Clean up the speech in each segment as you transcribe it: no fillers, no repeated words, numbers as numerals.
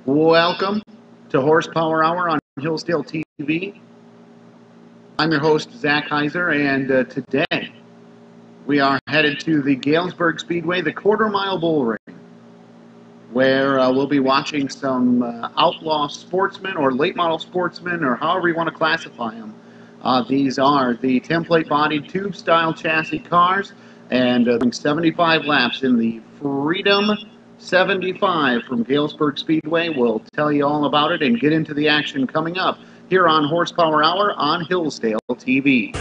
Welcome to Horsepower Hour on Hillsdale TV. I'm your host, Zack Hiser, and today we are headed to the Galesburg Speedway, the quarter-mile bull ring, where we'll be watching some outlaw sportsmen or late-model sportsmen, or however you want to classify them. These are the template-bodied tube-style chassis cars, and doing 75 laps in the Freedom 75 from Galesburg Speedway. We'll tell you all about it and get into the action coming up here on Horsepower Hour on Hillsdale TV.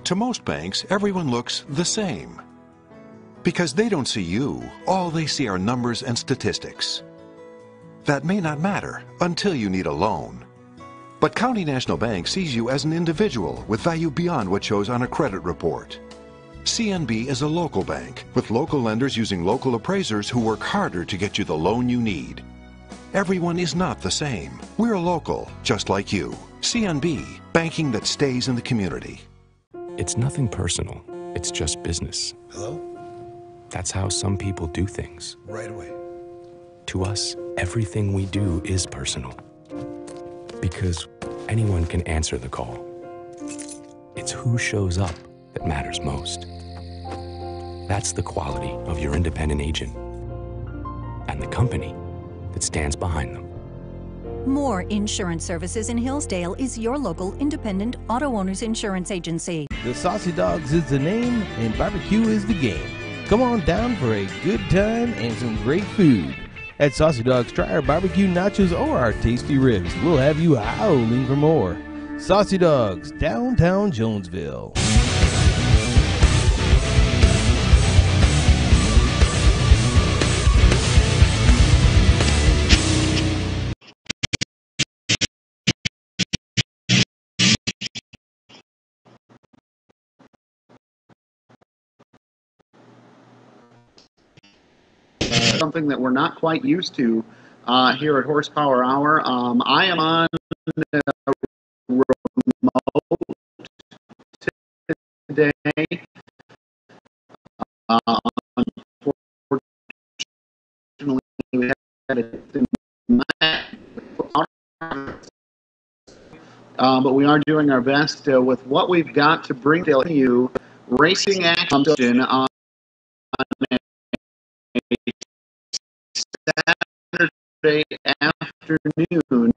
To most banks, everyone looks the same. Because they don't see you, all they see are numbers and statistics. That may not matter until you need a loan. But County National Bank sees you as an individual with value beyond what shows on a credit report. CNB is a local bank with local lenders using local appraisers who work harder to get you the loan you need. Everyone is not the same. We're local, just like you. CNB, banking that stays in the community. It's nothing personal. It's just business. Hello? That's how some people do things. Right away. To us, everything we do is personal. Because anyone can answer the call. It's who shows up that matters most. That's the quality of your independent agent and the company that stands behind them. More Insurance Services in Hillsdale is your local independent auto owners insurance agency. The Saucy Dogs is the name and barbecue is the game. Come on down for a good time and some great food. At Saucy Dogs, try our barbecue nachos or our tasty ribs. We'll have you howling for more. Saucy Dogs, downtown Jonesville. Something that we're not quite used to here at Horsepower Hour. I am on remote today. Unfortunately, we had but we are doing our best with what we've got to bring to you racing action on Saturday afternoon,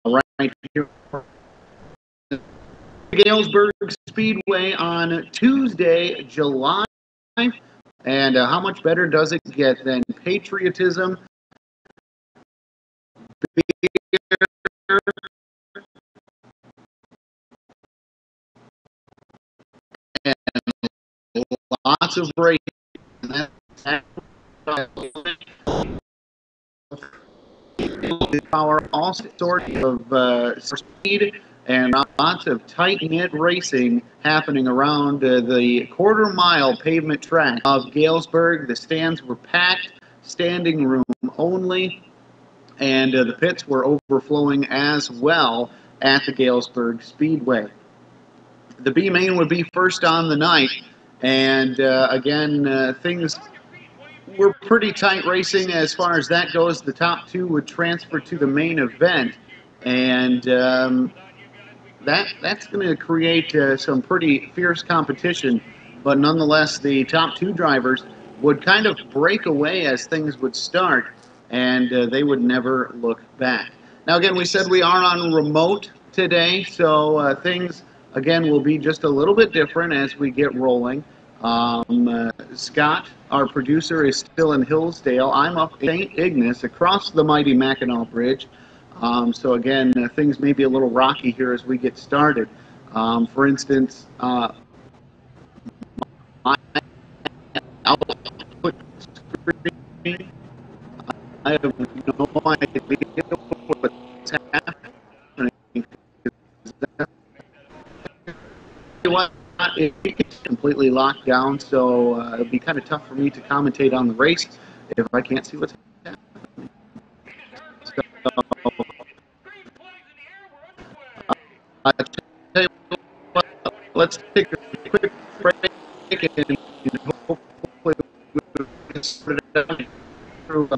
right here at Galesburg Speedway on Tuesday, July. And how much better does it get than patriotism, beer, and lots of racing. Power, all sorts of speed and lots of tight-knit racing happening around the quarter-mile pavement track of Galesburg. The stands were packed, standing room only, and the pits were overflowing as well at the Galesburg Speedway. The B main would be first on the night, and again, things were pretty tight racing as far as that goes. The top two would transfer to the main event, and that's going to create some pretty fierce competition. But nonetheless, the top two drivers would kind of break away as things would start. and they would never look back. Now, again, we said we are on remote today, so things, again, will be just a little bit different as we get rolling. Scott, our producer, is still in Hillsdale. I'm up in St. Ignace across the mighty Mackinac Bridge. So again, things may be a little rocky here as we get started. For instance, my output screen, I have no idea what's happening. What? It's completely locked down, so it'll be kind of tough for me to commentate on the race if I can't see what's happening. So, tell you what, let's take a quick break and hopefully we'll get started through.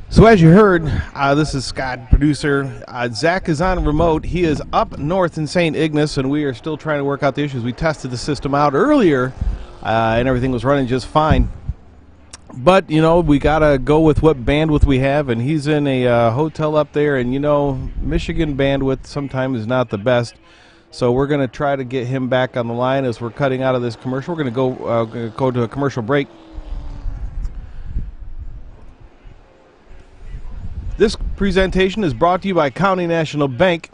So as you heard, this is Scott, producer. Zach is on remote. He is up north in St. Ignace, and we are still trying to work out the issues. We tested the system out earlier, and everything was running just fine. But, you know, we got to go with what bandwidth we have, and he's in a hotel up there, and, you know, Michigan bandwidth sometimes is not the best. So we're going to try to get him back on the line as we're cutting out of this commercial. We're going to go to a commercial break. This presentation is brought to you by County National Bank,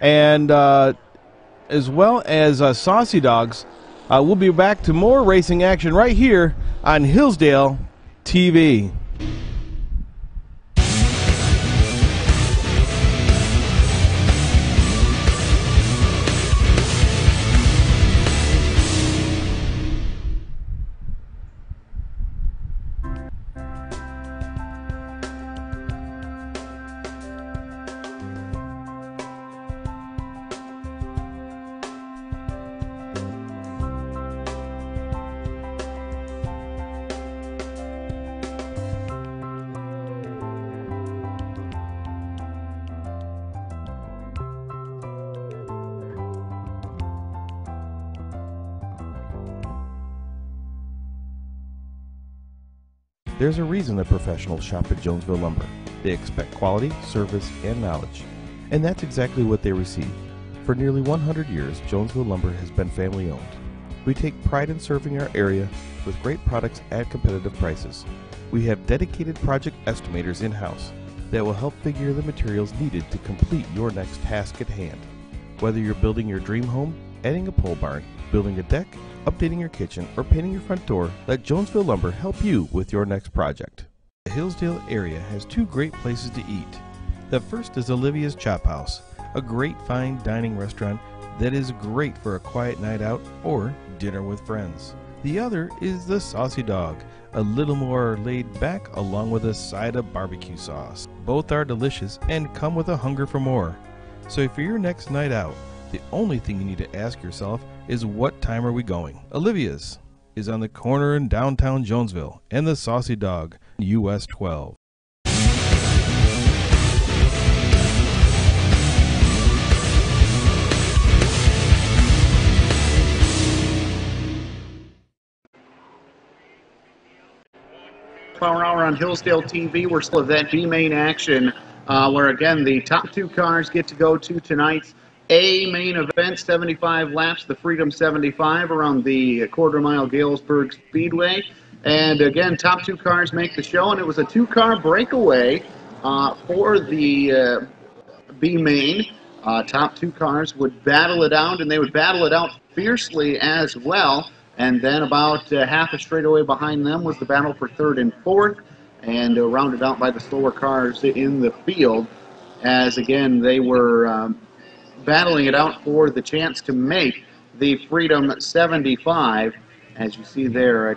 and as well as Saucy Dogs. We'll be back to more racing action right here on Hillsdale TV. There's a reason that professionals shop at Jonesville Lumber. They expect quality, service, and knowledge. And that's exactly what they receive. For nearly 100 years, Jonesville Lumber has been family owned. We take pride in serving our area with great products at competitive prices. We have dedicated project estimators in-house that will help figure the materials needed to complete your next task at hand. Whether you're building your dream home, adding a pole barn, building a deck, updating your kitchen, or painting your front door, let Jonesville Lumber help you with your next project. The Hillsdale area has two great places to eat. The first is Olivia's Chop House, a great fine dining restaurant that is great for a quiet night out or dinner with friends. The other is the Saucy Dog, a little more laid back along with a side of barbecue sauce. Both are delicious and come with a hunger for more. So for your next night out, the only thing you need to ask yourself is what time are we going? Olivia's is on the corner in downtown Jonesville, and the Saucy Dog, US 12. Power Hour on Hillsdale TV. We're still at that B-main action where, again, the top two cars get to go to tonight's A main event, 75 laps, the Freedom 75 around the quarter-mile Galesburg Speedway. And, again, top two cars make the show, and it was a two-car breakaway for the B-main. Top two cars would battle it out, and they would battle it out fiercely as well. And then about half a straightaway behind them was the battle for third and fourth, and rounded out by the slower cars in the field, as, again, they were battling it out for the chance to make the Freedom 75. As you see there,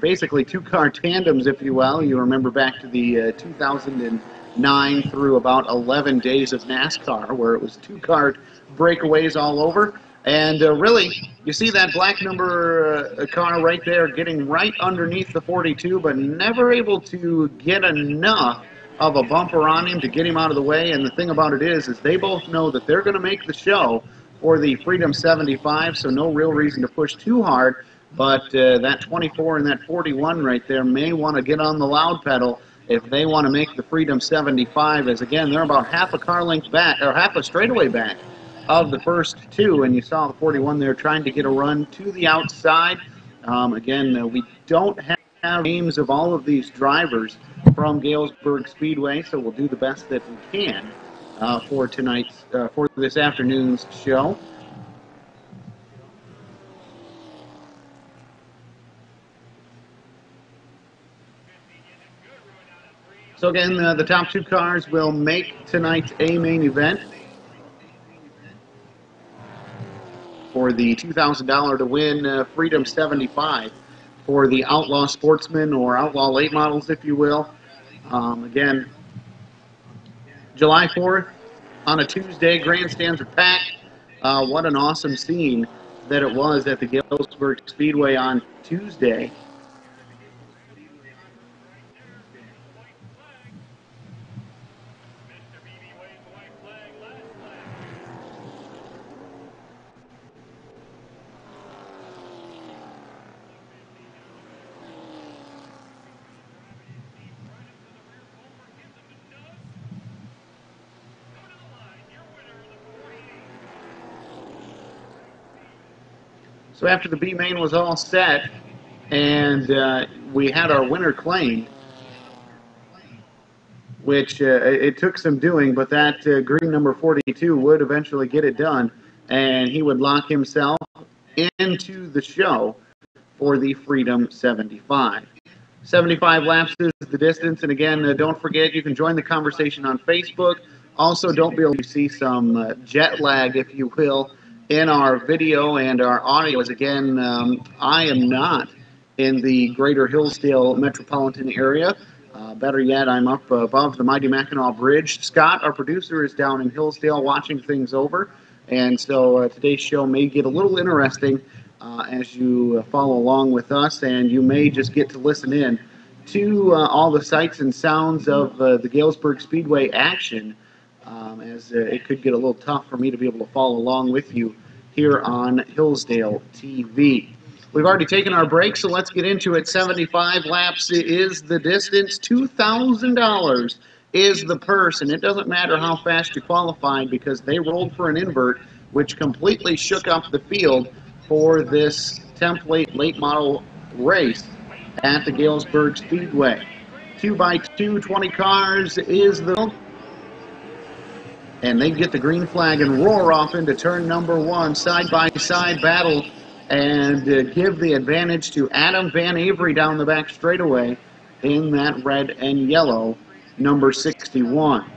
basically two-car tandems, if you will. You remember back to the 2009 through about 11 days of NASCAR, where it was two-car breakaways all over. And really, you see that black number car right there getting right underneath the 42, but never able to get enough of a bumper on him to get him out of the way. And the thing about it is they both know that they're going to make the show for the Freedom 75, so no real reason to push too hard. But that 24 and that 41 right there may want to get on the loud pedal if they want to make the Freedom 75, as again, they're about half a car length back, or half a straightaway back of the first two, and you saw the 41 there trying to get a run to the outside. Again, we don't have names of all of these drivers from Galesburg Speedway, so we'll do the best that we can for tonight's, for this afternoon's show. So again, the top two cars will make tonight's A main event for the $2,000 to win Freedom 75 for the Outlaw Sportsman, or Outlaw Late Models, if you will. Again, July 4th on a Tuesday, grandstands are packed. What an awesome scene that it was at the Galesburg Speedway on Tuesday. So after the B main was all set and we had our winner claimed, which it took some doing, but that green number 42 would eventually get it done, and he would lock himself into the show for the Freedom 75. 75 laps is the distance, and again, don't forget, you can join the conversation on Facebook. Also, don't be able to see some jet lag, if you will, in our video and our audio. As again, I am not in the greater Hillsdale metropolitan area. Better yet, I'm up above the Mighty Mackinac Bridge. Scott, our producer, is down in Hillsdale watching things over, and so today's show may get a little interesting as you follow along with us, and you may just get to listen in to all the sights and sounds of the Galesburg Speedway action, as it could get a little tough for me to be able to follow along with you here on Hillsdale TV. We've already taken our break, so let's get into it. 75 laps is the distance. $2,000 is the purse, and it doesn't matter how fast you qualified because they rolled for an invert, which completely shook up the field for this template late model race at the Galesburg Speedway. 2x2, 20 cars is the... And they get the green flag and roar off into turn number one, side-by-side battle, and give the advantage to Adam Van Avery down the back straightaway in that red and yellow number 61.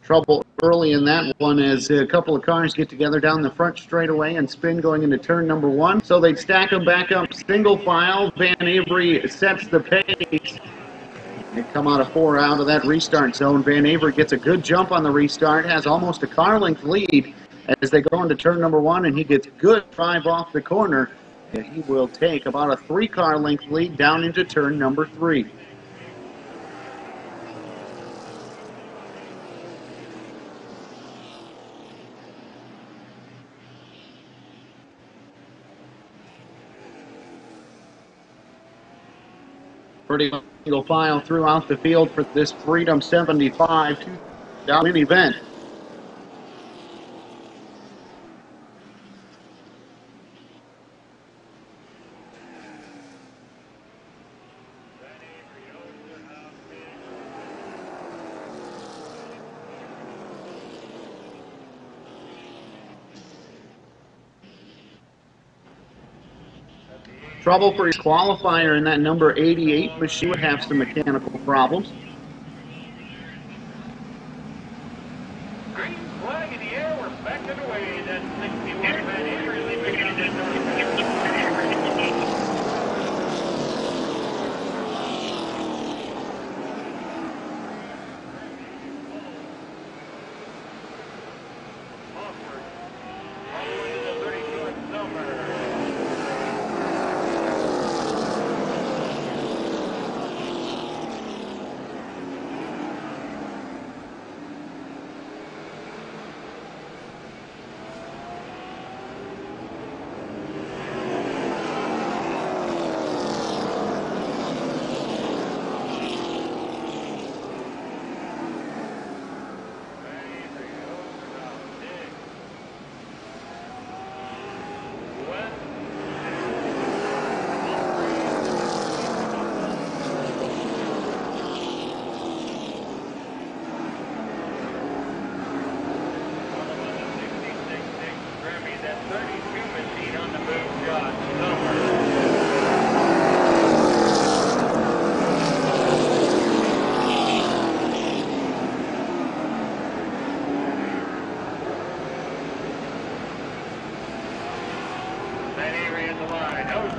Trouble early in that one as a couple of cars get together down the front straightaway and spin going into turn number one. So they stack them back up single file. Van Avery sets the pace. They come out of four out of that restart zone. Van Avery gets a good jump on the restart, has almost a car length lead as they go into turn number one, and he gets good drive off the corner. And he will take about a 3-car length lead down into turn number three. Pretty single file throughout the field for this Freedom 75 2,000 event. Trouble for his qualifier in that number 88 machine, would have some mechanical problems. Green flag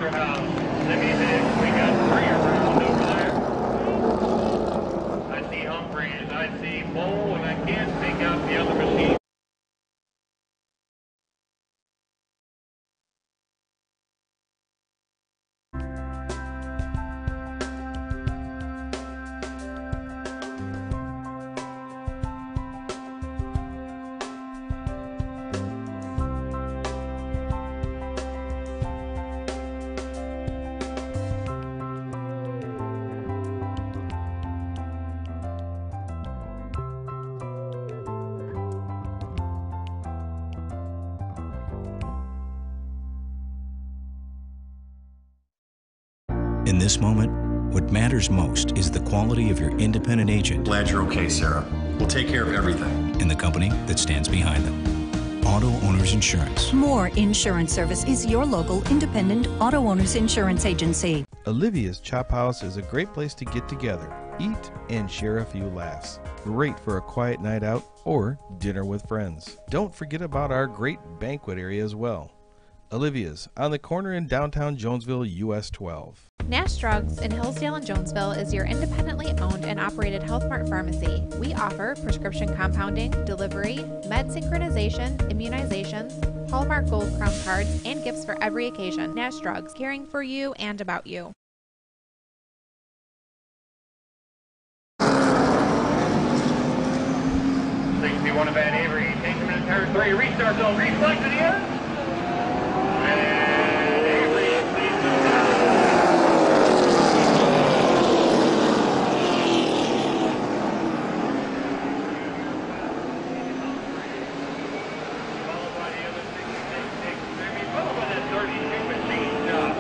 House. Libby Hicks, we got 3 around over there. I see Humphreys, I see Bull, and I can't make out the other machine. In this moment, what matters most is the quality of your independent agent. Glad you're okay, Sarah. We'll take care of everything. And the company that stands behind them. Auto Owners Insurance. More Insurance Service is your local independent auto owners insurance agency. Olivia's Chop House is a great place to get together, eat, and share a few laughs. Great for a quiet night out or dinner with friends. Don't forget about our great banquet area as well. Olivia's on the corner in downtown Jonesville, US 12. Nash Drugs in Hillsdale and Jonesville is your independently owned and operated Health Mart pharmacy. We offer prescription compounding, delivery, med synchronization, immunizations, Hallmark Gold Crown cards, and gifts for every occasion. Nash Drugs, caring for you and about you. 61 of Van Avery, takes him into territory, restart zone, reflex to the end. And Avery leads him down. Followed by the other 66, followed by that 32 machine job.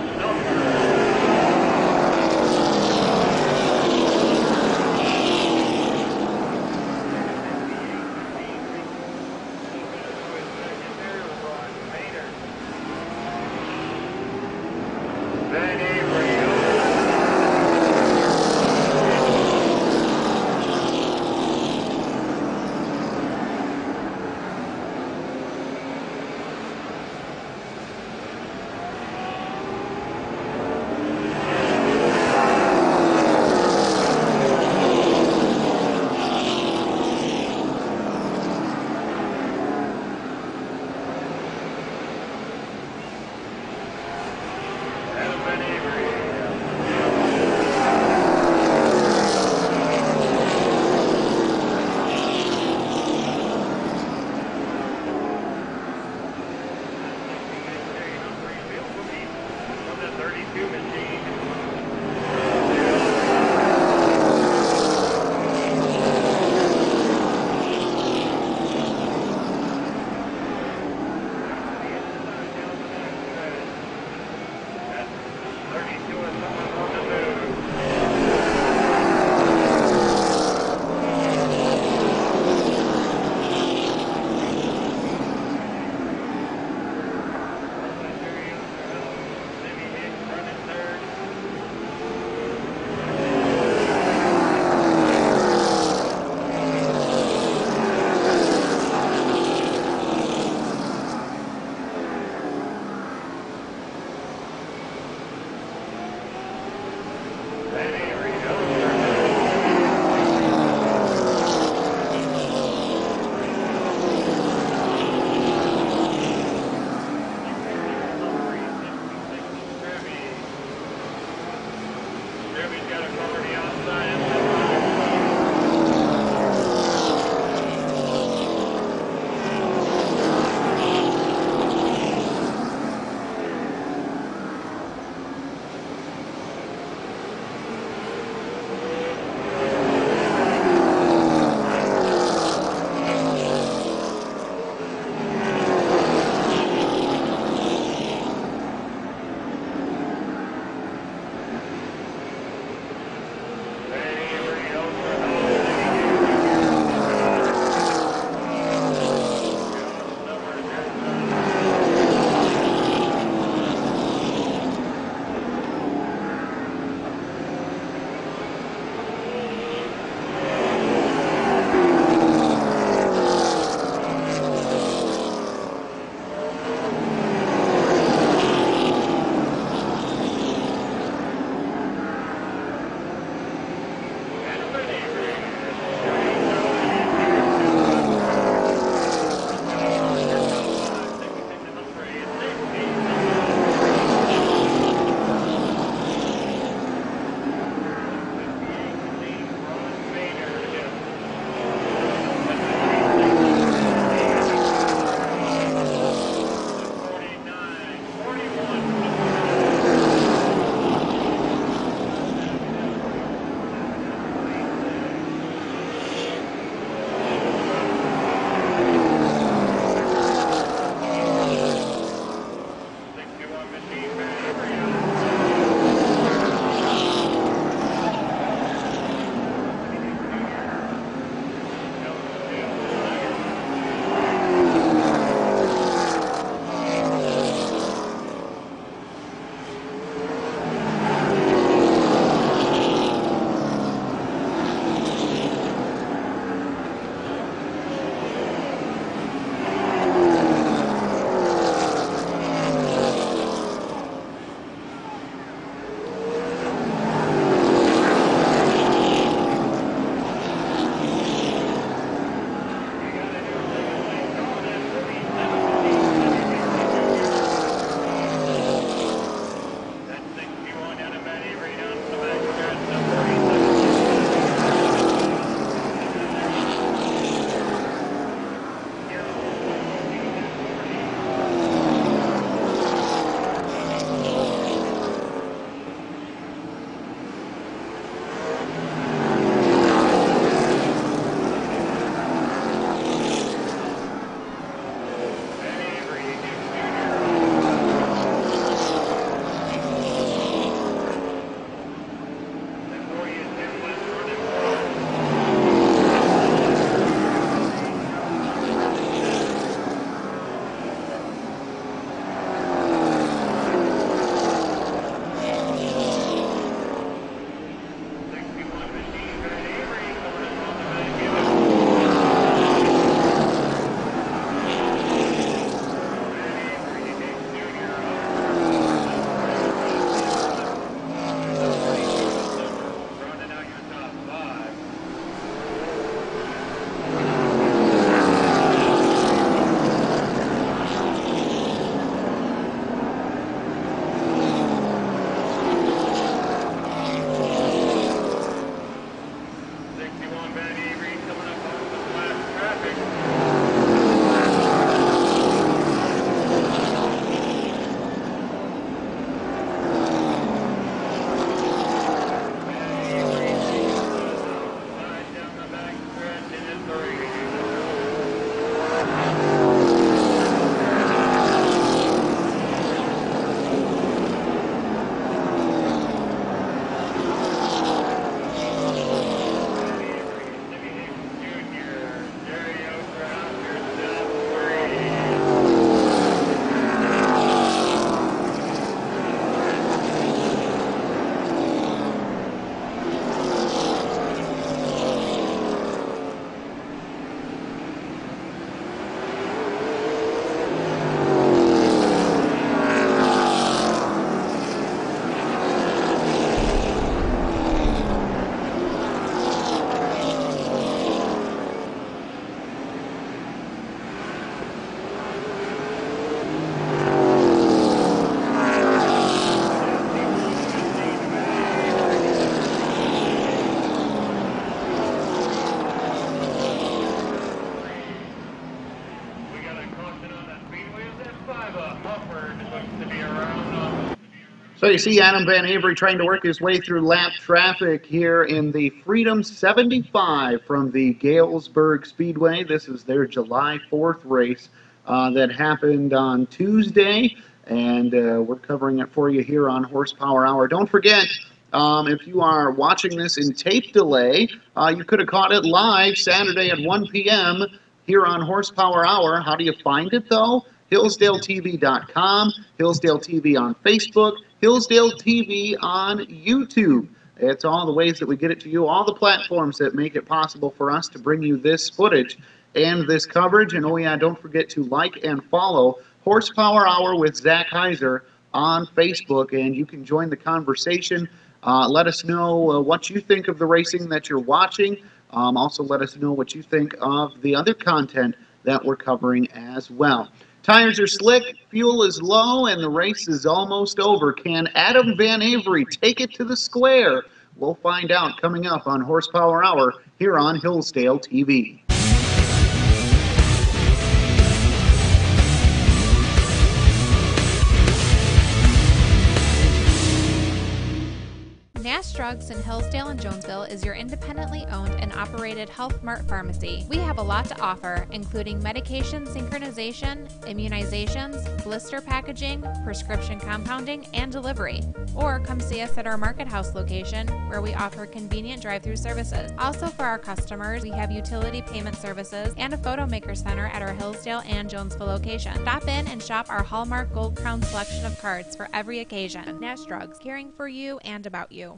So you see Adam Van Avery trying to work his way through lap traffic here in the Freedom 75 from the Galesburg Speedway. This is their July 4th race that happened on Tuesday, and we're covering it for you here on Horsepower Hour. Don't forget, if you are watching this in tape delay, you could have caught it live Saturday at 1 p.m. here on Horsepower Hour. How do you find it, though? HillsdaleTV.com, Hillsdale TV on Facebook, Hillsdale TV on YouTube. It's all the ways that we get it to you, all the platforms that make it possible for us to bring you this footage and this coverage. And oh yeah, don't forget to like and follow Horsepower Hour with Zack Hiser on Facebook, and you can join the conversation. Let us know what you think of the racing that you're watching. Also let us know what you think of the other content that we're covering as well. Tires are slick, fuel is low, and the race is almost over. Can Adam Van Avery take it to the square? We'll find out coming up on Horsepower Hour here on Hillsdale TV. Nash Drugs in Hillsdale and Jonesville is your independently owned and operated Health Mart pharmacy. We have a lot to offer, including medication synchronization, immunizations, blister packaging, prescription compounding, and delivery. Or come see us at our Market House location, where we offer convenient drive-through services. Also for our customers, we have utility payment services and a photo maker center at our Hillsdale and Jonesville location. Stop in and shop our Hallmark Gold Crown selection of cards for every occasion. Nash Drugs, caring for you and about you.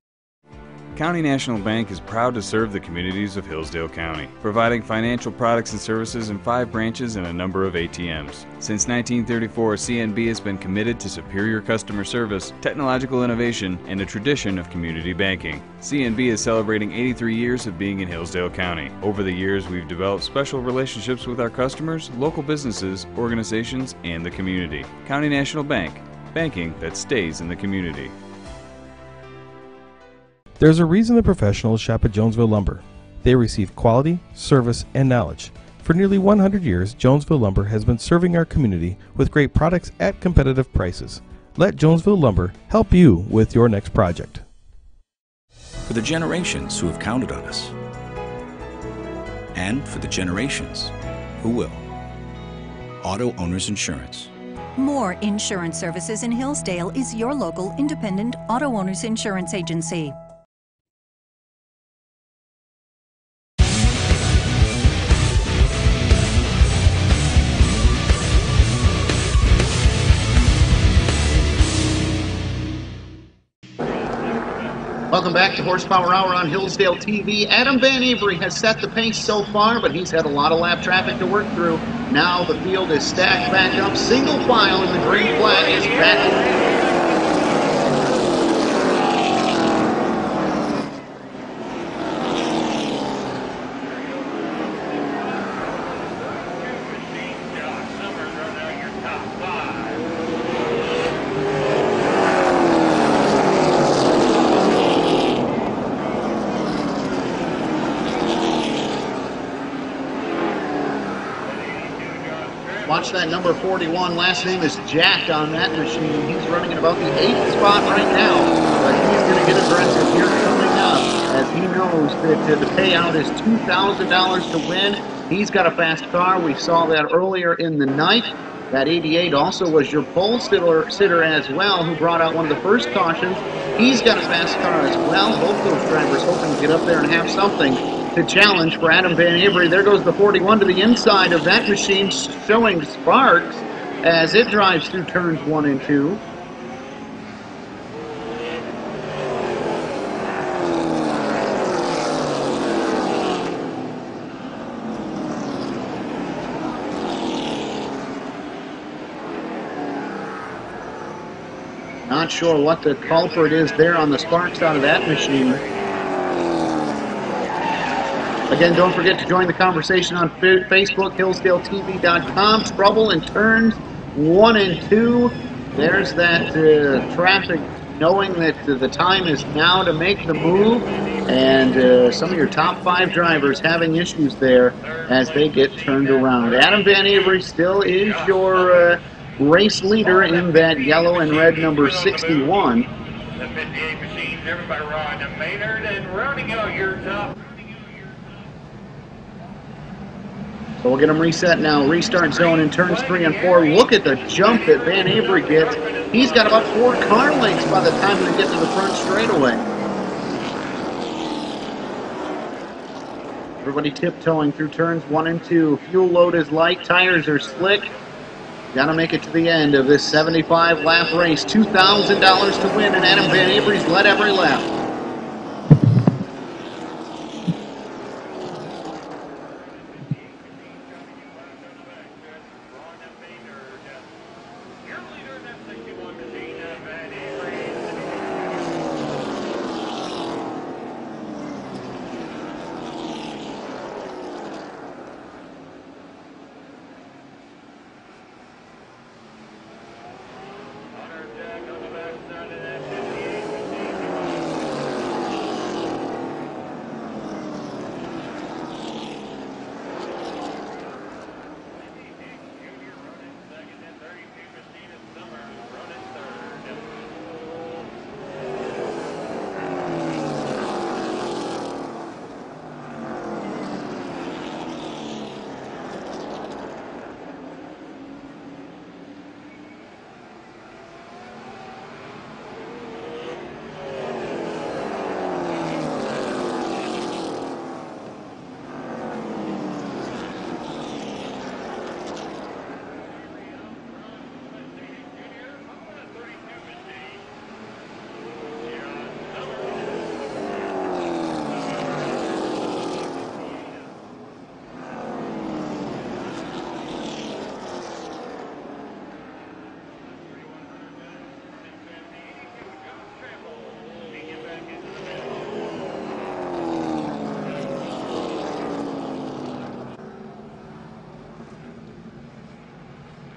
County National Bank is proud to serve the communities of Hillsdale County, providing financial products and services in 5 branches and a number of ATMs. Since 1934, CNB has been committed to superior customer service, technological innovation, and a tradition of community banking. CNB is celebrating 83 years of being in Hillsdale County. Over the years, we've developed special relationships with our customers, local businesses, organizations, and the community. County National Bank, banking that stays in the community. There's a reason the professionals shop at Jonesville Lumber. They receive quality, service, and knowledge. For nearly 100 years, Jonesville Lumber has been serving our community with great products at competitive prices. Let Jonesville Lumber help you with your next project. For the generations who have counted on us, and for the generations who will. Auto Owners Insurance. More insurance services in Hillsdale is your local independent auto owners insurance agency. Welcome back to Horsepower Hour on Hillsdale TV. Adam Van Avery has set the pace so far, but he's had a lot of lap traffic to work through. Now the field is stacked back up. Single file, and the green flag is back. Watch that number 41. Last name is Jack on that machine. He's running at about the 8th spot right now. But he's going to get aggressive here coming up, as he knows that the payout is $2,000 to win. He's got a fast car. We saw that earlier in the night. That 88 also was your pole sitter as well, who brought out one of the first cautions. He's got a fast car as well. Both those drivers hoping to get up there and have something to challenge for Adam Van Avery. There goes the 41 to the inside of that machine, showing sparks as it drives through turns 1 and 2. Not sure what the culprit is there on the sparks out of that machine. Again, don't forget to join the conversation on Facebook, HillsdaleTV.com. Trouble in turns 1 and 2. There's that traffic knowing that the time is now to make the move. And some of your top 5 drivers having issues there as they get turned around. Adam Van Avery still is your race leader in that yellow and red number 61. The 58 machines, everybody riding Maynard and rounding out your top. So we'll get them reset now. Restart zone in turns 3 and 4. Look at the jump that Van Avery gets. He's got about 4 car lengths by the time they get to the front straightaway. Everybody tiptoeing through turns 1 and 2. Fuel load is light. Tires are slick. Got to make it to the end of this 75-lap race. $2,000 to win, and Adam Van Avery's led every lap.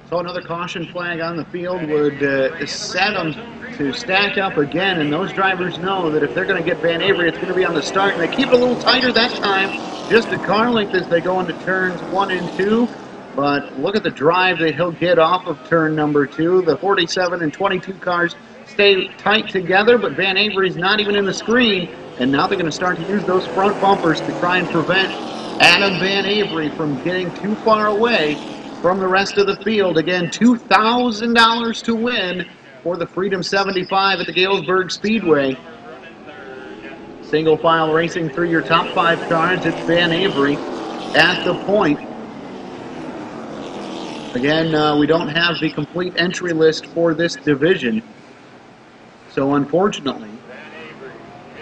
So another caution flag on the field would set them to stack up again, and those drivers know that if they're going to get Van Avery, it's going to be on the start, and they keep it a little tighter that time, just a car length as they go into turns 1 and 2. But look at the drive that he'll get off of turn number 2. The 47 and 22 cars stay tight together, but Van Avery's not even in the screen, and now they're going to start to use those front bumpers to try and prevent Adam Van Avery from getting too far away from the rest of the field. Again, $2,000 to win for the Freedom 75 at the Galesburg Speedway. Single file racing through your top 5 cars. It's Van Avery at the point. Again, we don't have the complete entry list for this division, so unfortunately,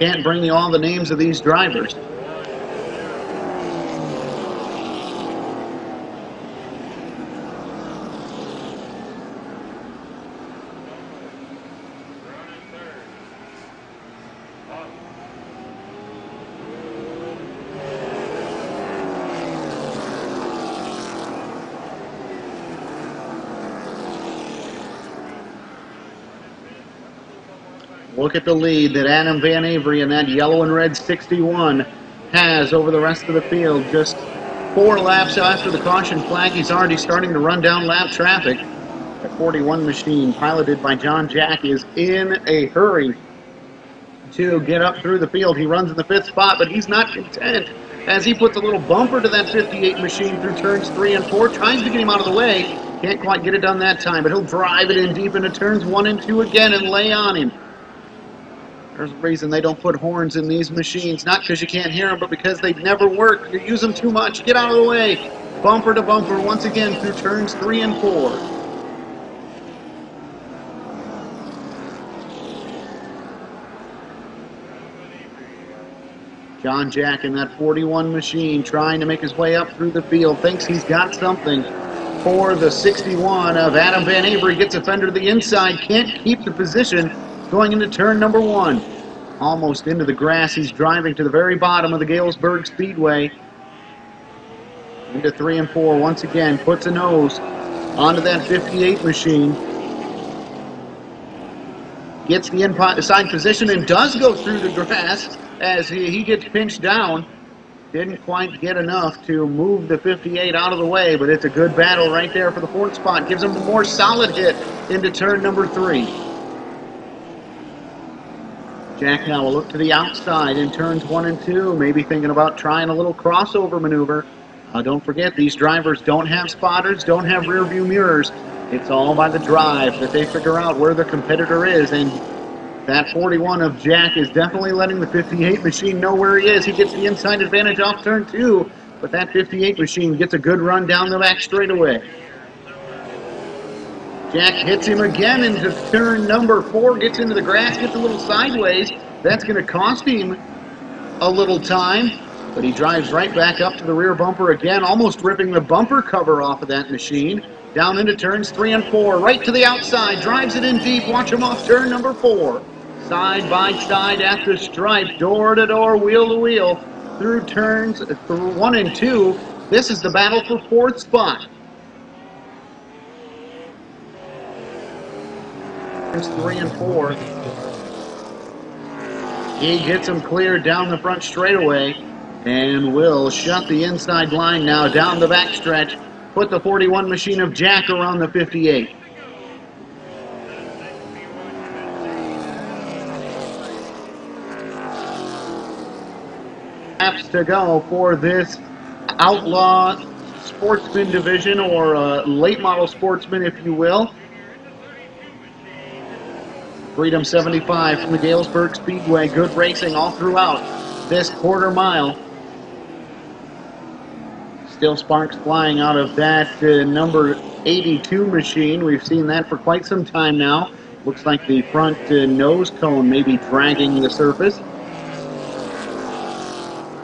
can't bring you all the names of these drivers. Look at the lead that Adam Van Avery in that yellow and red 61 has over the rest of the field. Just 4 laps after the caution flag, he's already starting to run down lap traffic. The 41 machine, piloted by John Jack, is in a hurry to get up through the field. He runs in the 5th spot, but he's not content as he puts a little bumper to that 58 machine through turns 3 and 4, tries to get him out of the way. Can't quite get it done that time, but he'll drive it in deep into turns 1 and 2 again and lay on him. There's a reason they don't put horns in these machines, not because you can't hear them, but because they never work. You use them too much. Get out of the way. Bumper to bumper once again through turns 3 and 4. John Jack in that 41 machine trying to make his way up through the field. Thinks he's got something for the 61 of Adam Van Avery. Gets a fender to the inside. Can't keep the position going into turn number 1. Almost into the grass. He's driving to the very bottom of the Galesburg Speedway. Into 3 and 4 once again. Puts a nose onto that 58 machine. Gets the inside position and does go through the grass as he gets pinched down. Didn't quite get enough to move the 58 out of the way, but it's a good battle right there for the fourth spot. Gives him a more solid hit into turn number 3. Jack now will look to the outside in turns 1 and 2, maybe thinking about trying a little crossover maneuver. Don't forget, these drivers don't have spotters, don't have rear view mirrors. It's all by the drive that they figure out where the competitor is, and that 41 of Jack is definitely letting the 58 machine know where he is. He gets the inside advantage off turn 2, but that 58 machine gets a good run down the back straightaway. Jack hits him again into turn number 4, gets into the grass, gets a little sideways. That's going to cost him a little time, but he drives right back up to the rear bumper again, almost ripping the bumper cover off of that machine. Down into turns 3 and 4, right to the outside, drives it in deep. Watch him off turn number 4. Side by side at the stripe, door to door, wheel to wheel, through turns 1 and 2. This is the battle for 4th spot. Turns 3 and 4. He gets him cleared down the front straightaway and will shut the inside line now down the back stretch. Put the 41 machine of Jack around the 58. Laps to go for this outlaw sportsman division, or late model sportsman, if you will. Freedom 75 from the Galesburg Speedway. Good racing all throughout this quarter mile. Still sparks flying out of that number 82 machine. We've seen that for quite some time now. Looks like the front nose cone may be dragging the surface.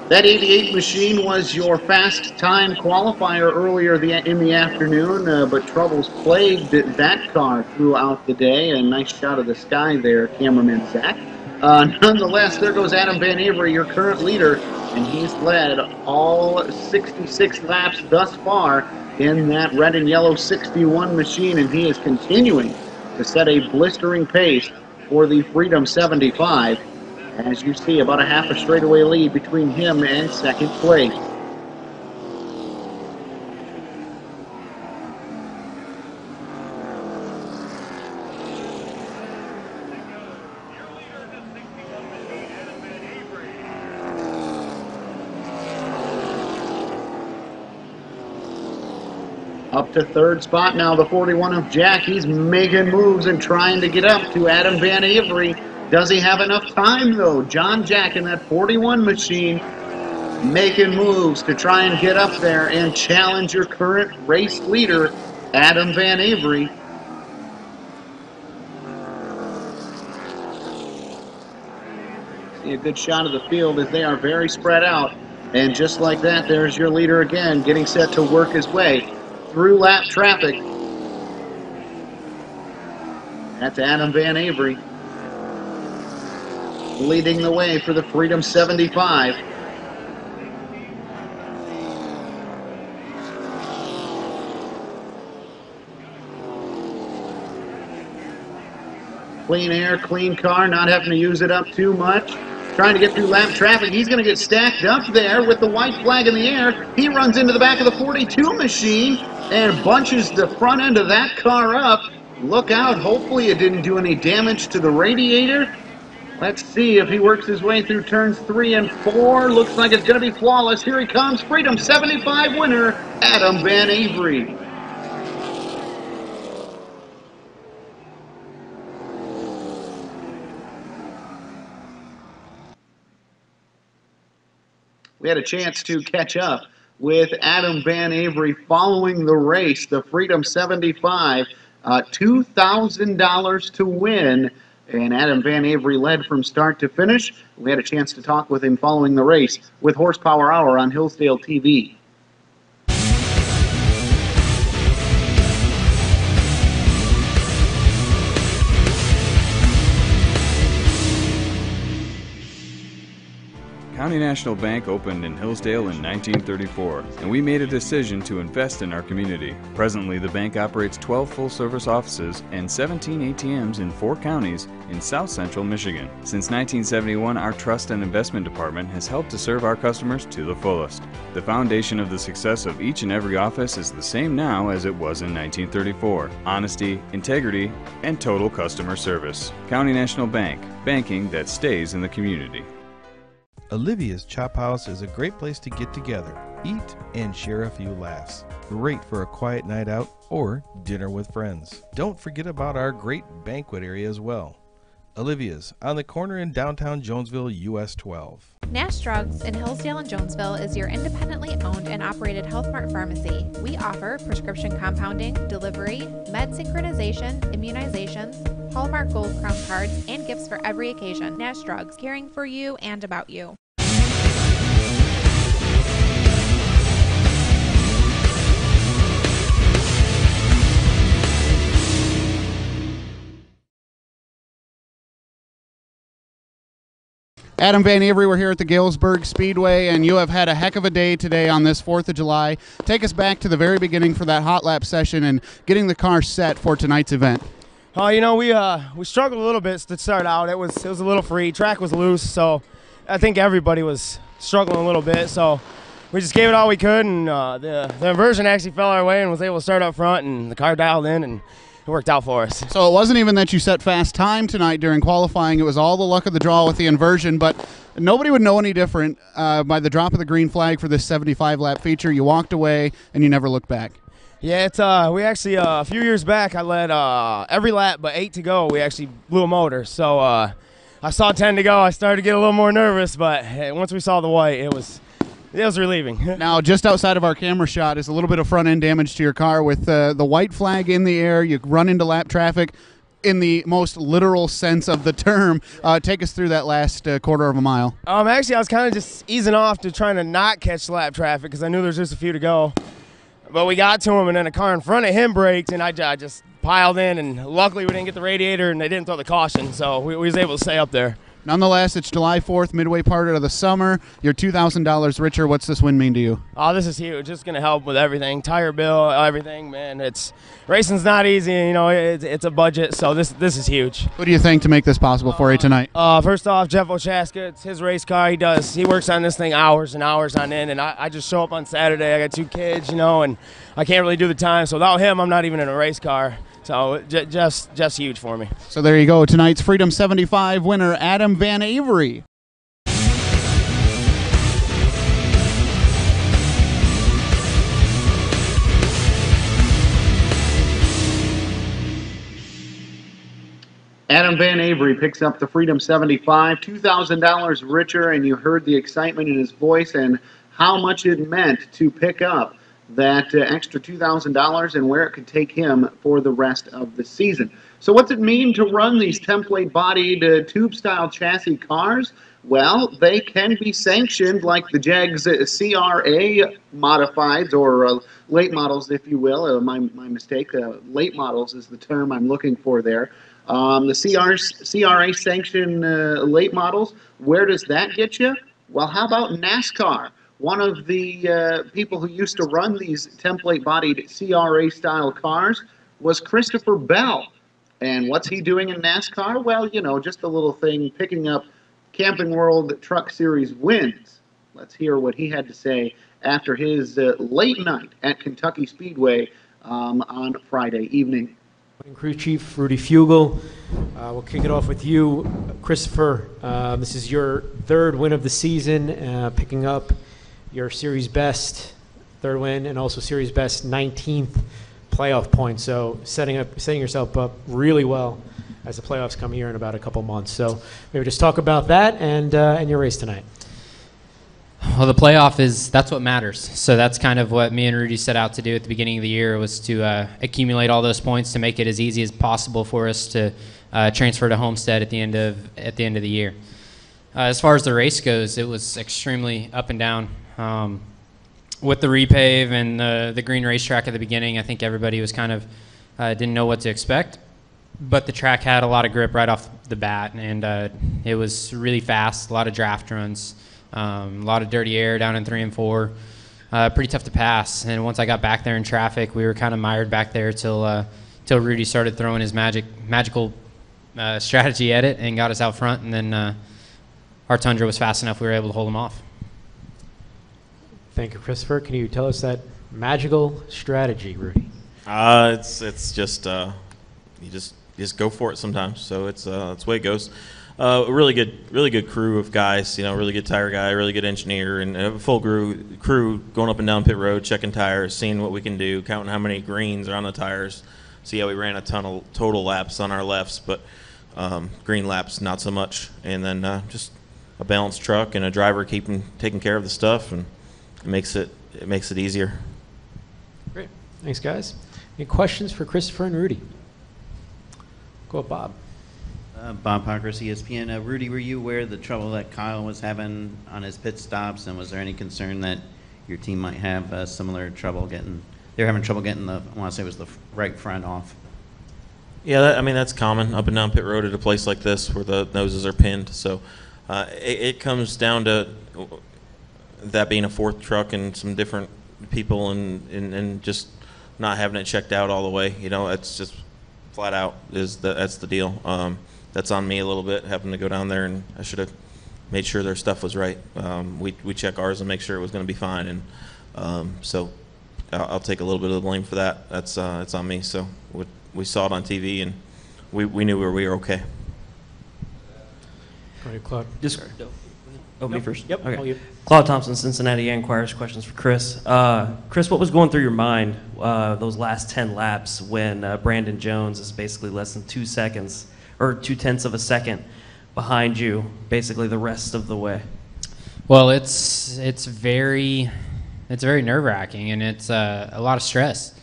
That 88 machine was your fast time qualifier earlier in the afternoon, but troubles plagued that car throughout the day. A nice shot of the sky there, cameraman Zach. Nonetheless, there goes Adam Van Avery, your current leader, and he's led all 66 laps thus far in that red and yellow 61 machine, and he is continuing to set a blistering pace for the Freedom 75. As you see, about a half a straightaway lead between him and second place. Up to third spot now, the 41 of Jack. He's making moves and trying to get up to Adam Van Avery. Does he have enough time, though? John Jack in that 41 machine making moves to try and get up there and challenge your current race leader, Adam Van Avery. See a good shot of the field as they are very spread out. And just like that, there's your leader again, getting set to work his way through lap traffic. That's Adam Van Avery, leading the way for the Freedom 75. Clean air, clean car, not having to use it up too much. Trying to get through lap traffic. He's going to get stacked up there with the white flag in the air. He runs into the back of the 42 machine and bunches the front end of that car up. Look out. Hopefully it didn't do any damage to the radiator. Let's see if he works his way through turns 3 and 4. Looks like it's going to be flawless. Here he comes. Freedom 75 winner, Adam Van Avery. We had a chance to catch up with Adam Van Avery following the race, the Freedom 75, $2,000 to win. And Adam Van Avery led from start to finish. We had a chance to talk with him following the race with Horsepower Hour on Hillsdale TV. County National Bank opened in Hillsdale in 1934, and we made a decision to invest in our community. Presently, the bank operates 12 full-service offices and 17 ATMs in 4 counties in South Central Michigan. Since 1971, our Trust and Investment Department has helped to serve our customers to the fullest. The foundation of the success of each and every office is the same now as it was in 1934. Honesty, integrity, and total customer service. County National Bank, banking that stays in the community. Olivia's Chop House is a great place to get together, eat, and share a few laughs. Great for a quiet night out or dinner with friends. Don't forget about our great banquet area as well. Olivia's on the corner in downtown Jonesville, US 12. Nash Drugs in Hillsdale and Jonesville is your independently owned and operated Health Mart pharmacy. We offer prescription compounding, delivery, med synchronization, immunizations, Hallmark Gold Crown cards, and gifts for every occasion. Nash Drugs, caring for you and about you. Adam Van Avery, we're here at the Galesburg Speedway, and you have had a heck of a day today on this 4th of July. Take us back to the very beginning for that hot lap session and getting the car set for tonight's event. You know, we struggled a little bit to start out. It was a little free. Track was loose, so I think everybody was struggling a little bit. So we just gave it all we could, and the inversion actually fell our way and was able to start up front, and the car dialed in, and it worked out for us. So it wasn't even that you set fast time tonight during qualifying. It was all the luck of the draw with the inversion, but nobody would know any different by the drop of the green flag for this 75-lap feature. You walked away, and you never looked back. Yeah, it's we actually a few years back I led every lap but 8 to go. We actually blew a motor, so I saw 10 to go. I started to get a little more nervous, but hey, once we saw the white, it was relieving. Now, just outside of our camera shot is a little bit of front-end damage to your car. With the white flag in the air, you run into lap traffic in the most literal sense of the term. Take us through that last quarter of a mile. Actually, I was kind of just easing off to trying to not catch lap traffic because I knew there's just a few to go. But we got to him, and then a car in front of him braked, and I just piled in, and luckily we didn't get the radiator, and they didn't throw the caution, so we was able to stay up there. Nonetheless, it's July 4th, midway part of the summer. You're $2,000 richer. What's this win mean to you? Oh, this is huge. It's going to help with everything. Tire bill, everything, man. Racing's not easy, you know, it's a budget, so this is huge. What do you think to make this possible for you tonight? First off, Jeff Ochaska, it's his race car. He works on this thing hours and hours on end, and I just show up on Saturday. I got 2 kids, you know, and I can't really do the time, so without him, I'm not even in a race car. So just huge for me. So there you go. Tonight's Freedom 75 winner, Adam Van Avery. Adam Van Avery picks up the Freedom 75, $2,000 richer, and you heard the excitement in his voice and how much it meant to pick up that extra $2,000 and where it could take him for the rest of the season. So what's it mean to run these template-bodied tube-style chassis cars? Well, they can be sanctioned like the Jegs CRA modifieds, or late models, if you will. My mistake. Late models is the term I'm looking for there. The CRA sanction late models, where does that get you? Well, how about NASCAR? One of the people who used to run these template-bodied CRA-style cars was Christopher Bell. And what's he doing in NASCAR? Well, you know, just a little thing, picking up Camping World Truck Series wins. Let's hear what he had to say after his late night at Kentucky Speedway on Friday evening. Crew Chief Rudy Fugel. We'll kick it off with you, Christopher. This is your 3rd win of the season, picking up your series best 3rd win and also series best 19th playoff point. So setting yourself up really well as the playoffs come here in about a couple months. So maybe just talk about that and your race tonight. Well, the playoff that's what matters. So that's kind of what me and Rudy set out to do at the beginning of the year, was to accumulate all those points to make it as easy as possible for us to transfer to Homestead at the end of the year. As far as the race goes, it was extremely up and down. With the repave and the green racetrack at the beginning, I think everybody was kind of didn't know what to expect. But the track had a lot of grip right off the bat, and it was really fast, a lot of draft runs, A lot of dirty air down in 3 and 4. Pretty tough to pass. And once I got back there in traffic, we were kind of mired back there till Rudy started throwing his magical strategy at it and got us out front. And then our Tundra was fast enough we were able to hold him off. Thank you, Christopher. Can you tell us that magical strategy, Rudy? It's just you just go for it sometimes. So it's the way it goes. A really good crew of guys. Really good tire guy, really good engineer, and a full crew going up and down pit road, checking tires, seeing what we can do, counting how many greens are on the tires. So yeah, we ran a ton of total laps on our lefts, but green laps not so much. And then just a balanced truck and a driver taking care of the stuff, and it makes it easier. Great, thanks guys. Any questions for Christopher and Rudy? Go ahead, Bob. Bob Parkhurst, ESPN. Rudy, were you aware of the trouble that Kyle was having on his pit stops, and was there any concern that your team might have similar trouble getting? They're having trouble getting I want to say it was the right front off. Yeah, that's common up and down pit road at a place like this where the noses are pinned. So it comes down to that being a fourth truck and some different people and just not having it checked out all the way. It's just flat out that's the deal. That's on me a little bit, having to go down there, and I should have made sure their stuff was right. We check ours and make sure it was going to be fine, and so I'll take a little bit of the blame for that. It's on me. So we saw it on TV, and we knew we were okay. Go ahead, Claude. Me first? Yep. Okay. All you. Claude Thompson, Cincinnati Enquire's questions for Chris. Chris, what was going through your mind those last 10 laps when Brandon Jones is basically less than 2 seconds or 0.2 of a second behind you, basically the rest of the way? Well, it's very nerve-wracking, and it's a lot of stress.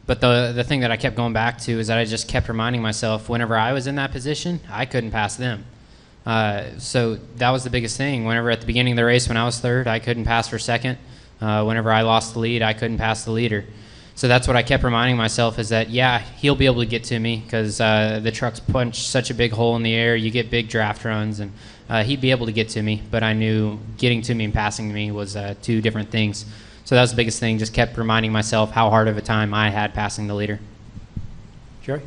But the thing that I kept going back to is that I just kept reminding myself whenever I was in that position, I couldn't pass them. So that was the biggest thing. Whenever at the beginning of the race when I was third, I couldn't pass for second. Whenever I lost the lead, I couldn't pass the leader. So that's what I kept reminding myself is that, yeah, he'll be able to get to me because the trucks punch such a big hole in the air. You get big draft runs, and he'd be able to get to me. But I knew getting to me and passing me was two different things. So that was the biggest thing, just kept reminding myself how hard of a time I had passing the leader. Jerry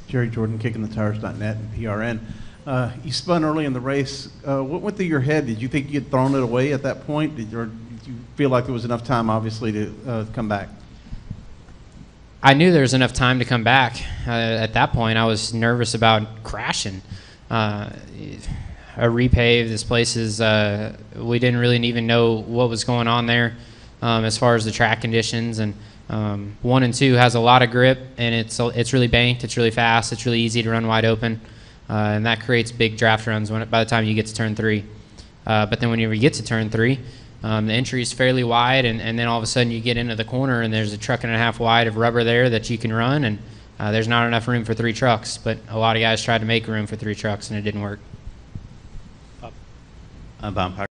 Jordan, kickingthetires.net and PRN. You spun early in the race. What went through your head? Did you think you had thrown it away at that point? Or did you feel like there was enough time, obviously, to come back? I knew there was enough time to come back. At that point, I was nervous about crashing. A repave, this place is, we didn't really even know what was going on there as far as the track conditions. And 1 and 2 has a lot of grip, and it's really banked, it's really fast, it's really easy to run wide open. And that creates big draft runs by the time you get to turn 3. But then whenever you get to turn 3, the entry is fairly wide, and then all of a sudden you get into the corner, and there's a truck and a half wide of rubber there that you can run, and there's not enough room for 3 trucks. But a lot of guys tried to make room for 3 trucks, and it didn't work. Bob Parker.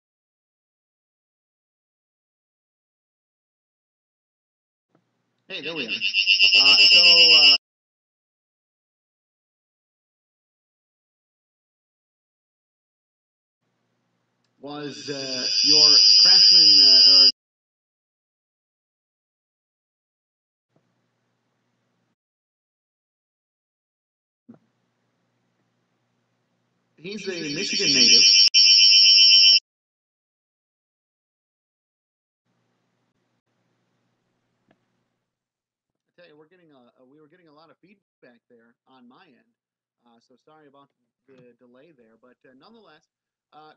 Hey, there we are. Was your Craftsman or he's a Michigan native. I tell you, we were getting a lot of feedback there on my end, so sorry about the delay there. But nonetheless,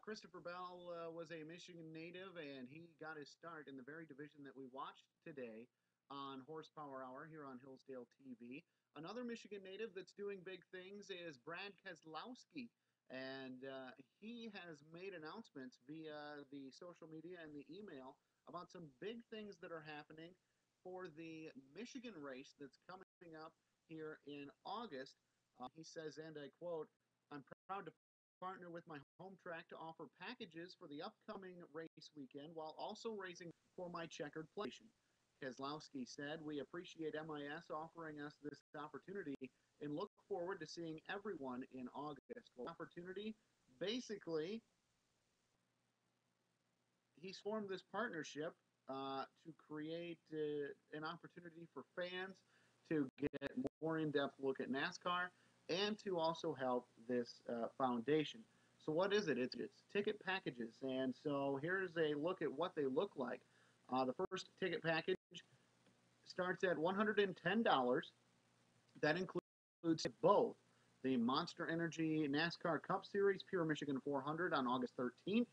Christopher Bell was a Michigan native, and he got his start in the very division that we watched today on Horsepower Hour here on Hillsdale TV. Another Michigan native that's doing big things is Brad Keselowski, and he has made announcements via the social media and the email about some big things that are happening for the Michigan race that's coming up here in August. He says, and I quote, "I'm proud to partner with my home track to offer packages for the upcoming race weekend while also raising for my checkered PlayStation." Keselowski said, "We appreciate MIS offering us this opportunity and look forward to seeing everyone in August." Well, opportunity, basically, he's formed this partnership to create an opportunity for fans to get more in-depth look at NASCAR and to also help this foundation. So what is it? It's ticket packages. And so here's a look at what they look like. The first ticket package starts at $110. That includes both the Monster Energy NASCAR Cup Series Pure Michigan 400 on August 13th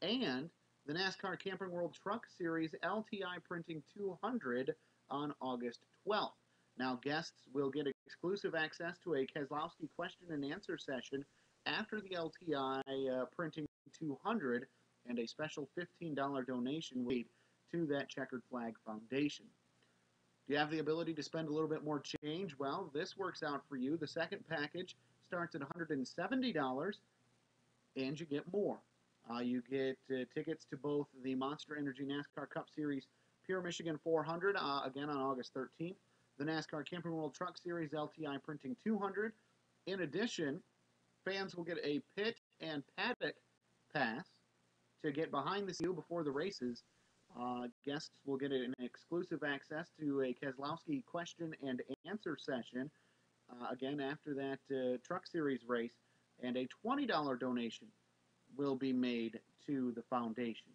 and the NASCAR Camping World Truck Series LTI Printing 200 on August 12th. Now, guests will get exclusive access to a Keselowski question and answer session after the LTI Printing 200 and a special $15 donation made to that Checkered Flag Foundation. Do you have the ability to spend a little bit more change? Well, this works out for you. The second package starts at $170, and you get more. You get tickets to both the Monster Energy NASCAR Cup Series Pure Michigan 400, again on August 13th, the NASCAR Camping World Truck Series LTI Printing 200. In addition, fans will get a pit and paddock pass to get behind the scenes before the races. Guests will get an exclusive access to a Keselowski question and answer session, again after that Truck Series race, and a $20 donation will be made to the foundation.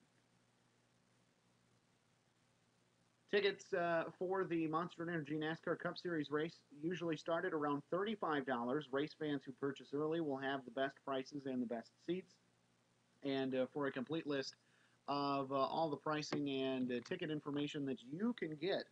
Tickets for the Monster Energy NASCAR Cup Series race usually start at around $35. Race fans who purchase early will have the best prices and the best seats. And for a complete list of all the pricing and ticket information that you can get,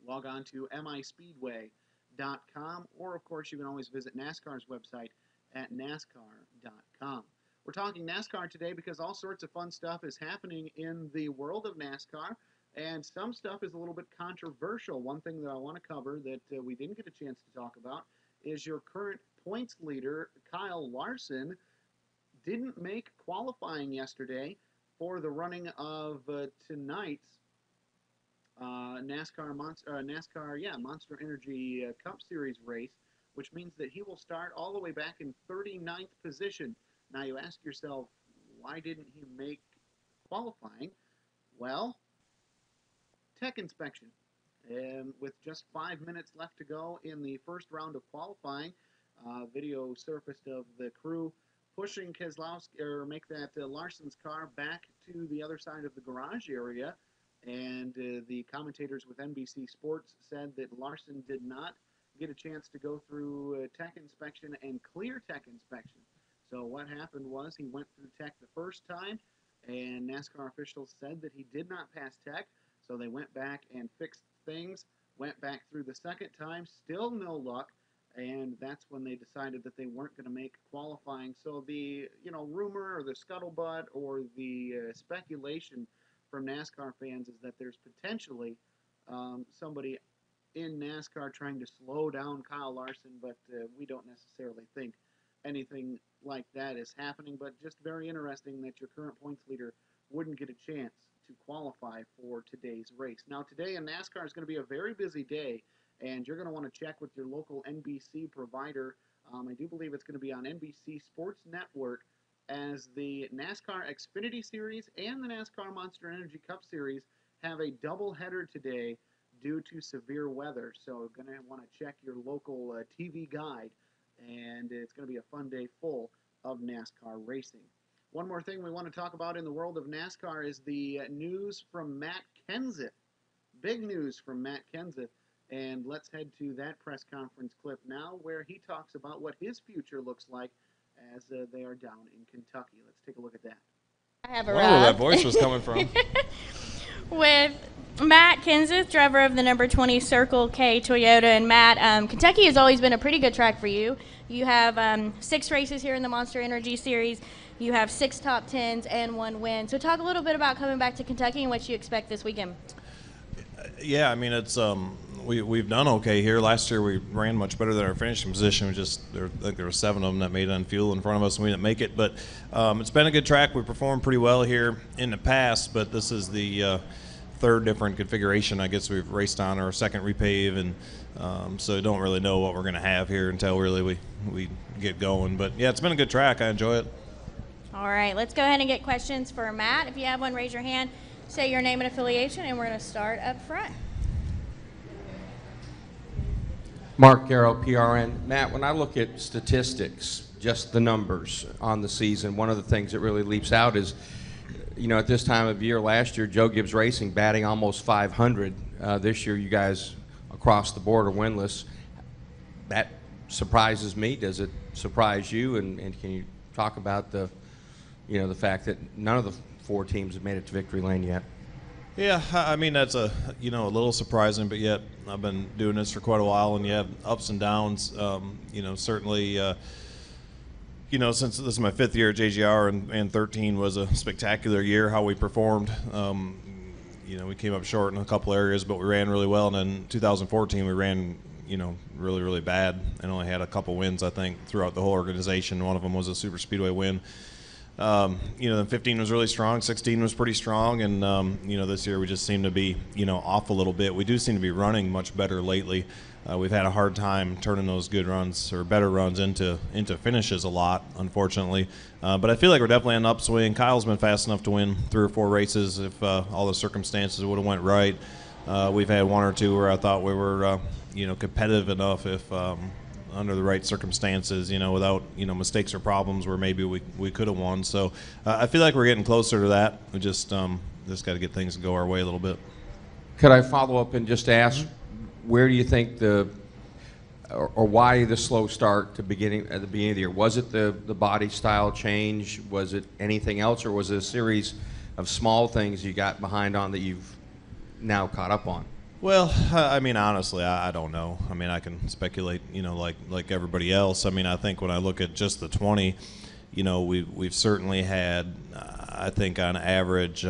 log on to mispeedway.com, or of course you can always visit NASCAR's website at nascar.com. We're talking NASCAR today because all sorts of fun stuff is happening in the world of NASCAR, and some stuff is a little bit controversial. One thing that I want to cover that we didn't get a chance to talk about is your current points leader, Kyle Larson, didn't make qualifying yesterday for the running of tonight's Monster Energy Cup Series race, which means that he will start all the way back in 39th position. Now you ask yourself, why didn't he make qualifying? Well, tech inspection. And with just 5 minutes left to go in the first round of qualifying, video surfaced of the crew pushing Keselowski, or make that Larson's car back to the other side of the garage area, and the commentators with NBC Sports said that Larson did not get a chance to go through tech inspection and clear tech inspection. So what happened was he went through tech the first time, and NASCAR officials said that he did not pass tech, so they went back and fixed things, went back through the second time, still no luck, and that's when they decided that they weren't going to make qualifying. So the rumor or the scuttlebutt or the speculation from NASCAR fans is that there's potentially somebody in NASCAR trying to slow down Kyle Larson, but we don't necessarily think anything like that is happening. But just very interesting that your current points leader wouldn't get a chance to qualify for today's race. Now, today in NASCAR is going to be a very busy day, and you're going to want to check with your local NBC provider. I do believe it's going to be on NBC Sports Network, as the NASCAR Xfinity Series and the NASCAR Monster Energy Cup Series have a doubleheader today due to severe weather. So you're going to want to check your local TV guide, and it's going to be a fun day full of NASCAR racing. One more thing we want to talk about in the world of NASCAR is the news from Matt Kenseth. Big news from Matt Kenseth. And let's head to that press conference clip now, where he talks about what his future looks like as they are down in Kentucky. Let's take a look at that. I have arrived. I don't know where that voice was coming from. With Matt Kenseth, driver of the number 20 Circle K Toyota. And Matt, Kentucky has always been a pretty good track for you. You have 6 races here in the Monster Energy Series. You have 6 top 10s and 1 win. So talk a little bit about coming back to Kentucky and what you expect this weekend. Yeah, I mean, it's we've done okay here. Last year we ran much better than our finishing position. I think there were 7 of them that made it on fuel in front of us, and we didn't make it. But it's been a good track. We performed pretty well here in the past, but this is the 3rd different configuration I guess we've raced on, our 2nd repave, and so don't really know what we're going to have here until really we get going. But yeah, it's been a good track. I enjoy it. All right, let's go ahead and get questions for Matt. If you have one, raise your hand, say your name and affiliation, and we're going to start up front. Mark Garrow, PRN. Matt, when I look at statistics, just the numbers on the season, one of the things that really leaps out is, you know, at this time of year last year, Joe Gibbs Racing batting almost 500. This year, you guys across the board are winless. That surprises me. Does it surprise you? And can you talk about the, you know, the fact that none of the 4 teams have made it to victory lane yet? Yeah, I mean, that's a little surprising, but yet I've been doing this for quite a while, and you have ups and downs. Certainly, since this is my 5th year at JGR, and 13 was a spectacular year, how we performed. We came up short in a couple areas, but we ran really well. And then 2014, we ran, really, really bad, and only had a couple wins, I think, throughout the whole organization. One of them was a super speedway win. Then 15 was really strong, 16 was pretty strong, and this year we just seem to be off a little bit. We do seem to be running much better lately. We've had a hard time turning those good runs or better runs into finishes a lot, unfortunately. But I feel like we're definitely on an upswing. Kyle's been fast enough to win 3 or 4 races if all the circumstances would have went right. We've had 1 or 2 where I thought we were competitive enough if under the right circumstances, without, mistakes or problems where maybe we could have won. So I feel like we're getting closer to that. We just got to get things to go our way a little bit. Could I follow up and just ask, where do you think or why the slow start at the beginning of the year? Was it the body style change? Was it anything else, or was it a series of small things you got behind on that you've now caught up on? Well, I mean, honestly, I don't know. I mean, I can speculate, like everybody else. I mean, I think when I look at just the 20, we've certainly had, I think on average,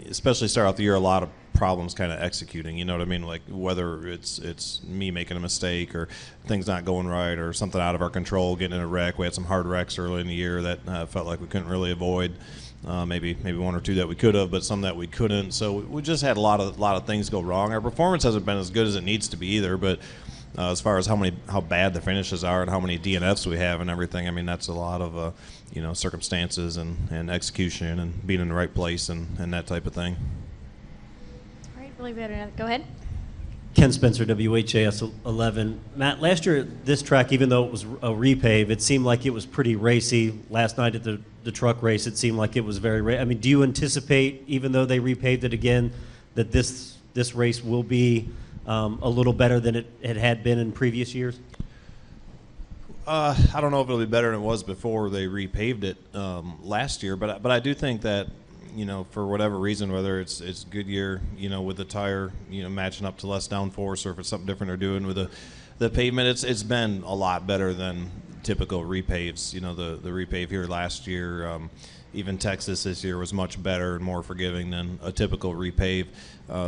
especially start out the year, a lot of problems kind of executing, you know what I mean? Like whether it's me making a mistake or things not going right or something out of our control, getting in a wreck. We had some hard wrecks early in the year that felt like we couldn't really avoid. Maybe 1 or 2 that we could have, but some that we couldn't. So we just had a lot of things go wrong. Our performance hasn't been as good as it needs to be either. But as far as how bad the finishes are and how many DNFs we have and everything, I mean that's a lot of circumstances and execution and being in the right place and that type of thing. All right, believe it or not, go ahead. Ken Spencer, WHAS 11. Matt, last year at this track, even though it was a repave, it seemed like it was pretty racy. Last night at the truck race, it seemed like it was very I mean, do you anticipate, even though they repaved it again, that this race will be a little better than it had been in previous years? I don't know if it'll be better than it was before they repaved it last year, but I do think that for whatever reason, whether it's Goodyear, with the tire, matching up to less downforce, or if it's something different they're doing with the pavement, it's been a lot better than typical repaves. The repave here last year, even Texas this year was much better and more forgiving than a typical repave.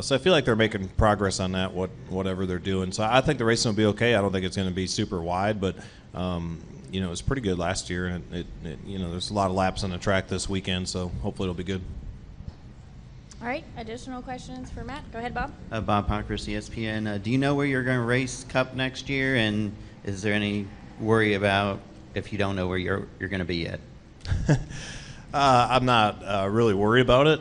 So I feel like they're making progress on that, whatever they're doing. So I think the racing will be okay. I don't think it's going to be super wide, but it was pretty good last year, and it there's a lot of laps on the track this weekend, so hopefully it'll be good. All right, additional questions for Matt? Go ahead, Bob. Bob Pockris, ESPN. Do you know where you're going to race Cup next year, and is there any worry about if you don't know where you're going to be yet? I'm not really worried about it.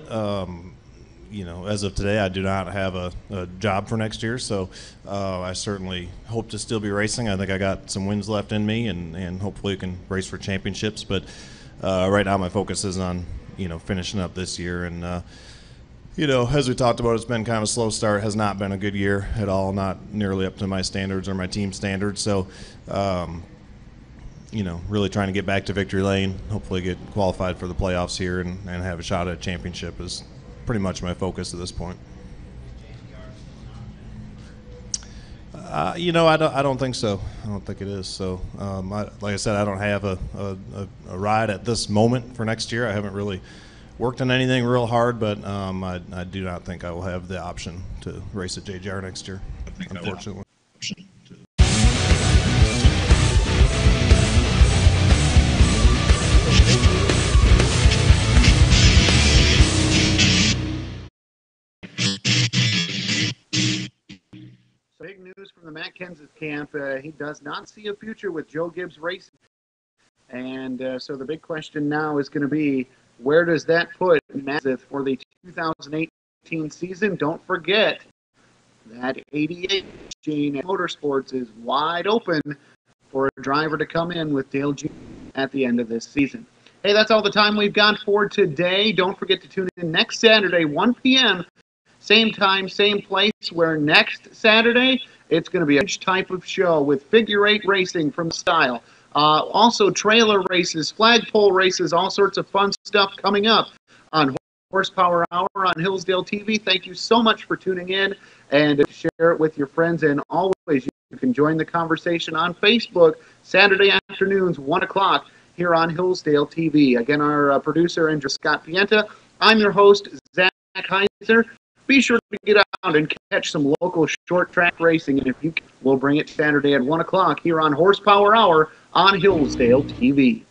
As of today, I do not have a job for next year, so I certainly hope to still be racing. I think I got some wins left in me, and hopefully we can race for championships. But right now, my focus is on finishing up this year. And as we talked about, it's been kind of a slow start. Has not been a good year at all. Not nearly up to my standards or my team standards. So. Really trying to get back to victory lane, hopefully get qualified for the playoffs here and have a shot at a championship is pretty much my focus at this point. I don't think so. I don't think it is. So, like I said, I don't have a ride at this moment for next year. I haven't really worked on anything real hard, but I do not think I will have the option to race at JGR next year, unfortunately. Big news from the Matt Kenseth camp. He does not see a future with Joe Gibbs Racing And so the big question now is going to be, where does that put Matt for the 2018 season? Don't forget that 88 Gene Motorsports is wide open for a driver to come in with Dale Jr. at the end of this season. Hey, that's all the time we've got for today. Don't forget to tune in next Saturday, 1 p.m., same time, same place, where next Saturday it's going to be a huge type of show with figure eight racing from Style. Also trailer races, flagpole races, all sorts of fun stuff coming up on Horsepower Hour on Hillsdale TV. Thank you so much for tuning in, and share it with your friends. And always, you can join the conversation on Facebook Saturday afternoons, 1 o'clock, here on Hillsdale TV. Again, our producer, Andrew Scott Pienta. I'm your host, Zack Hiser. Be sure to get out and catch some local short track racing, and if you can, we'll bring it Saturday at 1 o'clock here on Horsepower Hour on Hillsdale TV.